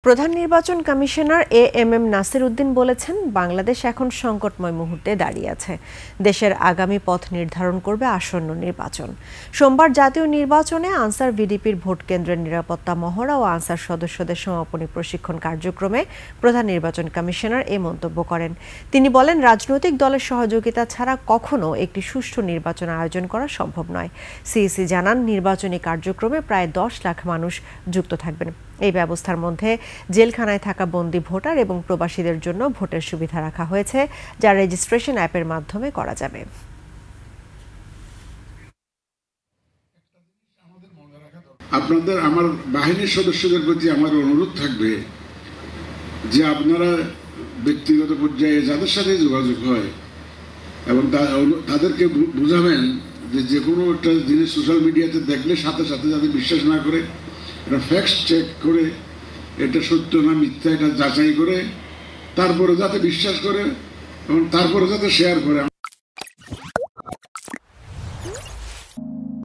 প্রধান নির্বাচন commissioner AMM Nasir Uddin বলেছেন, বাংলাদেশ এখন সংকটময় মুহূর্তে দাঁড়িয়ে আছে। দেশের আগামী পথ নির্ধারণ করবে আসন্ন নির্বাচন। সোমবার জাতীয় নির্বাচনে আনসার ভিডিপির ভোট কেন্দ্রের নিরাপত্তা মহড়া ও আনসার সদস্যদের সমাপনী প্রশিক্ষণ কার্যক্রমে প্রধান নির্বাচন কমিশনার এ মন্তব্য করেন। তিনি বলেন, রাজনৈতিক দলের সহযোগিতা ছাড়া কখনো একটি সুষ্ঠু নির্বাচন আয়োজন করা সম্ভব নয়। সিইসি জানান, নির্বাচনী কার্যক্রমে প্রায় 10 লাখ মানুষ যুক্ত থাকবেন। এই ব্যবস্থার মধ্যে জেলখানায় থাকা বন্দী ভোটার এবং প্রবাসীদের জন্য ভোটের সুবিধা রাখা হয়েছে, যা রেজিস্ট্রেশন অ্যাপের মাধ্যমে করা যাবে। আপনাদের আমার বাহিনীর সদস্যদের প্রতি আমার অনুরোধ থাকবে যে আপনারা ব্যক্তিগত পর্যায়ে যাদের সাথে যোগাযোগ হয় এবং তাদেরকে বুঝাবেন যে কোনো একটা জিনিস সোশ্যাল মিডিয়াতে দেখলে সাথে সাথে যাতে বিশ্বাস না করে, এটা ফ্যাক্ট চেক করে এটা সত্য না মিথ্যা এটা যাচাই করে তারপরে যাতে বিশ্বাস করে এবং তারপরে যাতে শেয়ার করে।